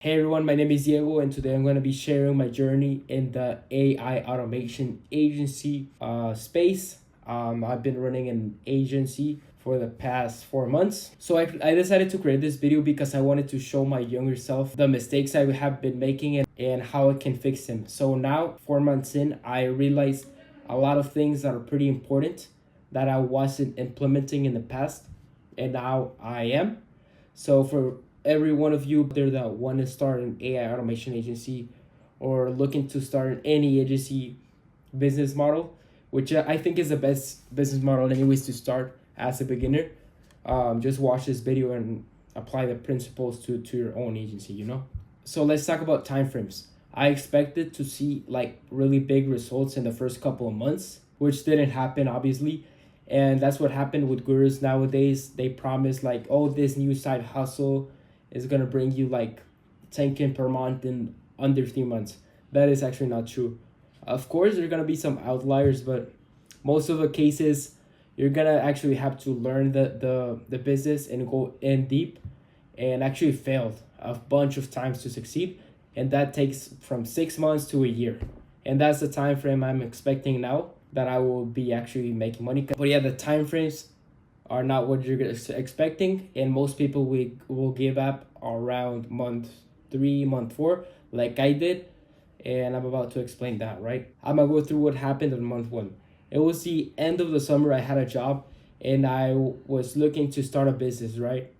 Hey everyone, my name is Diego, and today I'm going to be sharing my journey in the AI automation agency space. I've been running an agency for the past 4 months. So I decided to create this video because I wanted to show my younger self the mistakes I have been making and how I can fix them. So now, 4 months in, I realized a lot of things that are pretty important that I wasn't implementing in the past, and now I am. So for every one of you there that want to start an AI automation agency or looking to start any agency business model, which I think is the best business model anyways to start as a beginner, just watch this video and apply the principles to your own agency. So let's talk about timeframes. I expected to see like really big results in the first couple of months, which didn't happen obviously. And that's what happened with gurus nowadays. They promise like, oh, this new side hustle is gonna bring you like 10K per month in under 3 months. That is actually not true. Of course, there are gonna be some outliers, but most of the cases, you're gonna actually have to learn the business and go in deep, and actually failed a bunch of times to succeed, and that takes from 6 months to a year, and that's the time frame I'm expecting now that I will be actually making money. But yeah, the time frames are not what you're expecting, and most people will give up around month 3, month 4, like I did, and I'm about to explain that. Right, I'm gonna go through what happened in month 1. It was the end of the summer. I had a job, and I was looking to start a business, right?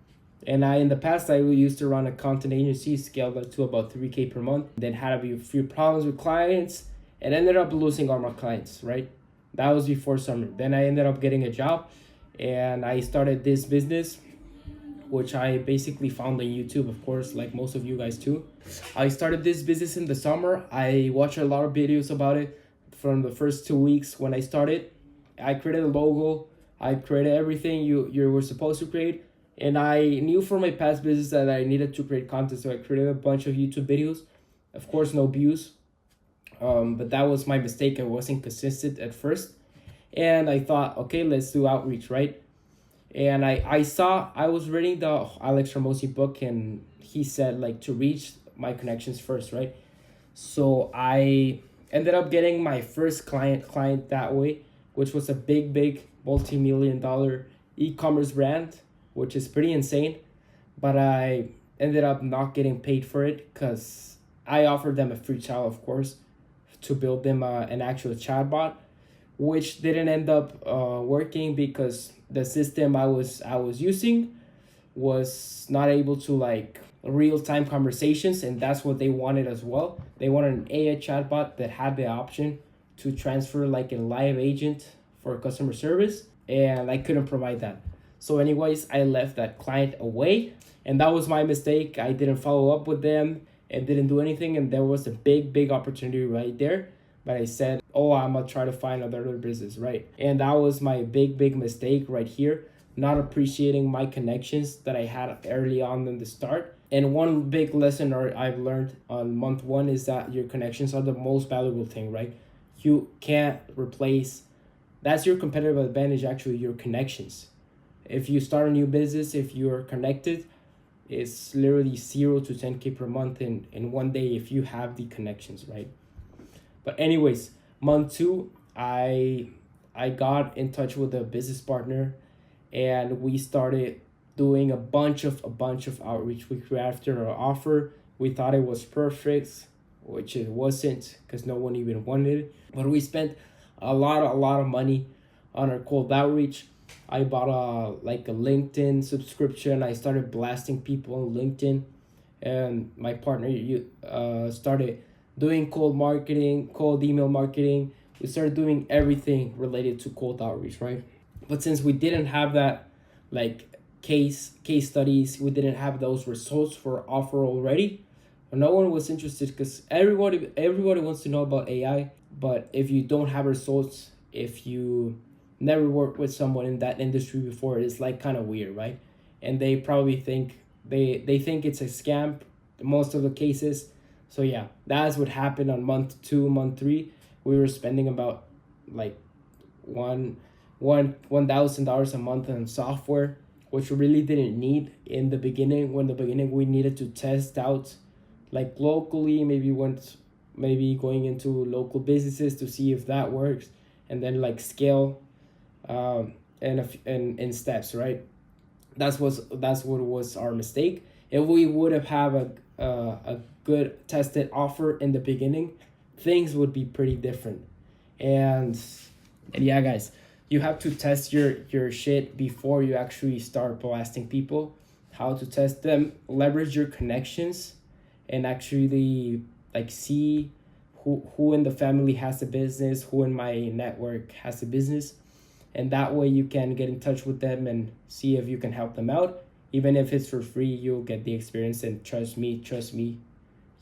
And in the past, I used to run a content agency, scaled up to about 3K per month, then had a few problems with clients, and ended up losing all my clients, right? That was before summer. Then I ended up getting a job, and I started this business, which I basically found on YouTube, of course, like most of you guys too. I started this business in the summer. I watched a lot of videos about it from the first 2 weeks when I started. I created a logo, I created everything you were supposed to create. And I knew from my past business that I needed to create content, so I created a bunch of YouTube videos. Of course, no views, but that was my mistake. I wasn't consistent at first, and I thought, okay, let's do outreach, right? And I was reading the Alex Ramosi book, and he said like to reach my connections first, right? So I ended up getting my first client that way, which was a big multi-million-dollar e-commerce brand, which is pretty insane. But I ended up not getting paid for it because I offered them a free trial, of course, to build them an actual chatbot, which didn't end up working because the system I was using was not able to like real-time conversations, and that's what they wanted as well. They wanted an AI chatbot that had the option to transfer like a live agent for customer service, and I couldn't provide that. So anyways, I left that client away, and that was my mistake. I didn't follow up with them and didn't do anything, and there was a big opportunity right there. But I said, oh, I'm gonna try to find another business, right? And that was my big mistake right here, not appreciating my connections that I had early on in the start. And one big lesson I've learned on month 1 is that your connections are the most valuable thing, right? You can't replace, that's your competitive advantage, actually, your connections. If you start a new business, if you're connected, it's literally 0 to 10K per month in one day if you have the connections, right? But anyways, month 2, I got in touch with a business partner, and we started doing a bunch of outreach. We crafted our offer. We thought it was perfect, which it wasn't because no one even wanted it. But we spent a lot of money on our cold outreach. I bought a LinkedIn subscription. I started blasting people on LinkedIn, and my partner started doing cold marketing, cold email marketing. We started doing everything related to cold outreach, right? But since we didn't have that like case studies, we didn't have those results for offer already, no one was interested because everybody wants to know about AI. But if you don't have results, if you never worked with someone in that industry before, it's like kind of weird, right? And they probably think they think it's a scam most of the cases. So yeah, that's what happened on month 2, month 3. We were spending about like $1,000 a month on software, which we really didn't need in the beginning. When the beginning we needed to test out like locally, maybe going into local businesses to see if that works, and then like scale in steps, right? That's what was our mistake. If we would have a good tested offer in the beginning, things would be pretty different. And yeah, guys, you have to test your shit before you actually start blasting people. How to test them, leverage your connections, and actually like see who in the family has a business, who in my network has a business, and that way you can get in touch with them and see if you can help them out. Even if it's for free, you'll get the experience, and trust me,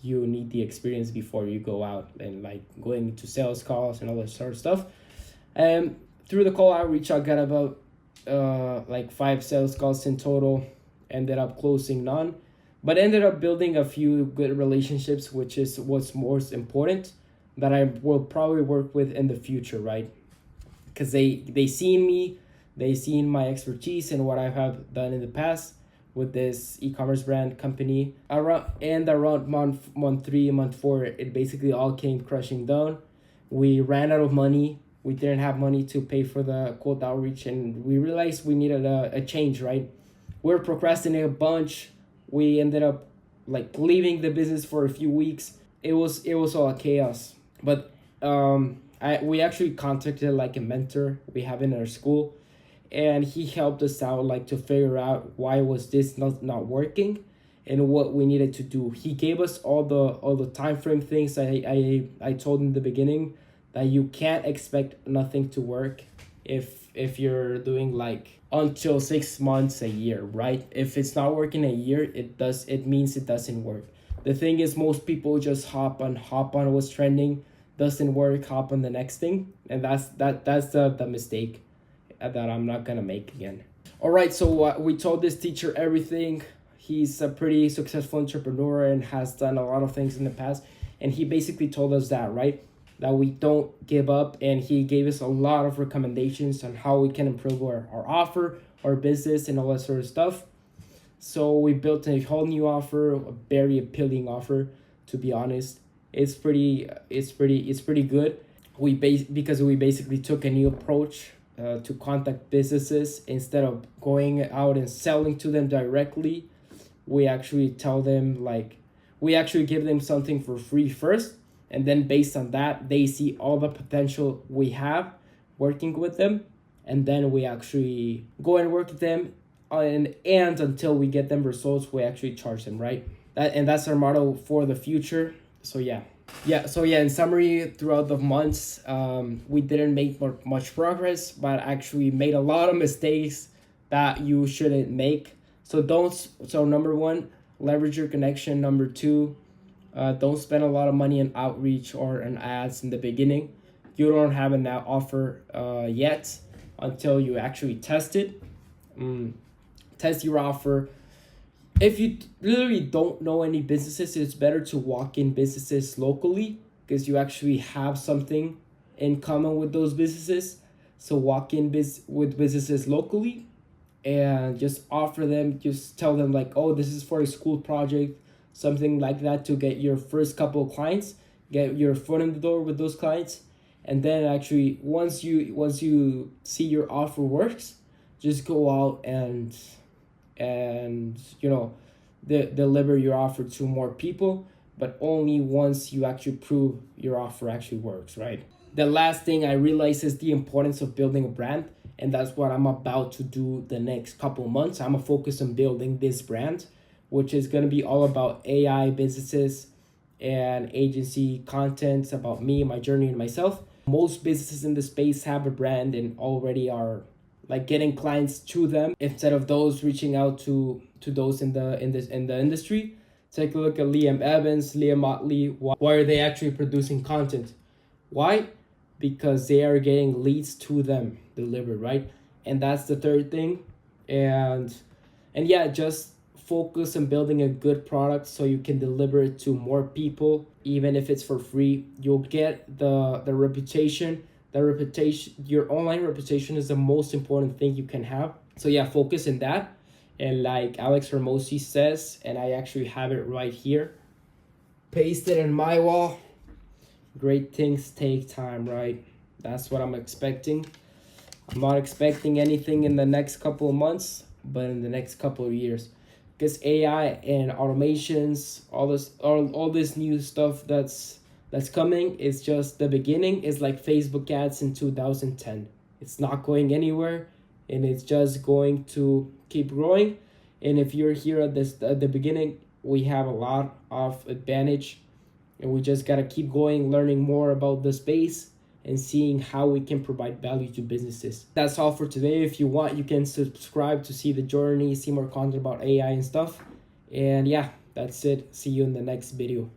you need the experience before you go out and like going to sales calls and all that sort of stuff. Through the call outreach, I got about like 5 sales calls in total. Ended up closing none, but ended up building a few good relationships, which is what's most important, that I will probably work with in the future, right? Because they seen me, they seen my expertise and what I have done in the past with this e-commerce brand company. Around month 3, month 4, it basically all came crushing down. We ran out of money. We didn't have money to pay for the cold outreach, and we realized we needed a change, right? We're procrastinating a bunch. We ended up like leaving the business for a few weeks. It was all chaos. But we actually contacted like a mentor we have in our school, and he helped us out like to figure out why was this not working and what we needed to do. He gave us all the time frame things. I told in the beginning that you can't expect nothing to work if you're doing like until 6 months, a year, right? If it's not working a year, it means it doesn't work. The thing is, most people just hop on what's trending, doesn't work, hop on the next thing, and that's the mistake that I'm not gonna make again. All right, so we told this teacher everything. He's a pretty successful entrepreneur and has done a lot of things in the past, and he basically told us that, right, that we don't give up, and he gave us a lot of recommendations on how we can improve our offer, our business, and all that sort of stuff. So we built a whole new offer, a very appealing offer, to be honest. It's pretty good. Because we basically took a new approach to contact businesses. Instead of going out and selling to them directly, we actually give them something for free first, and then based on that, they see all the potential we have working with them, and then we actually go and work with them, and until we get them results, we actually charge them, right? That's our model for the future. So yeah. In summary, throughout the months, we didn't make much progress, but actually made a lot of mistakes that you shouldn't make. So number 1, leverage your connection. Number 2, don't spend a lot of money on outreach or on ads in the beginning. You don't have an offer yet until you actually test it. Test your offer. If you literally don't know any businesses, it's better to walk in businesses locally, because you actually have something in common with those businesses. So walk in with businesses locally and just offer them, just tell them like, oh, this is for a school project, something like that, to get your first couple of clients, get your foot in the door with those clients. And then actually once you see your offer works, just go out and deliver your offer to more people, but only once you actually prove your offer actually works, right? The last thing I realized is the importance of building a brand, and that's what I'm about to do the next couple of months. I'm gonna focus on building this brand, which is gonna be all about AI businesses and agency content about me, my journey, and myself. Most businesses in the space have a brand and already are like getting clients to them, instead of those reaching out to those in the industry. Take a look at Liam Evans, Liam Motley. Why are they actually producing content? Why? Because they are getting leads to them delivered, right? And that's the third thing. And yeah, just focus on building a good product so you can deliver it to more people, even if it's for free. You'll get the reputation. Your online reputation is the most important thing you can have. So yeah, focus on that. And like Alex Hermosi says, and I actually have it right here, paste it in my wall. Great things take time, right? That's what I'm expecting. I'm not expecting anything in the next couple of months, but in the next couple of years. Because AI and automations, all this new stuff that's coming is just the beginning. It's like Facebook ads in 2010. It's not going anywhere, and it's just going to keep growing. And if you're here at the beginning, we have a lot of advantage, and we just gotta keep going, learning more about the space and seeing how we can provide value to businesses. That's all for today. If you want, you can subscribe to see the journey, see more content about AI and stuff. And yeah, that's it. See you in the next video.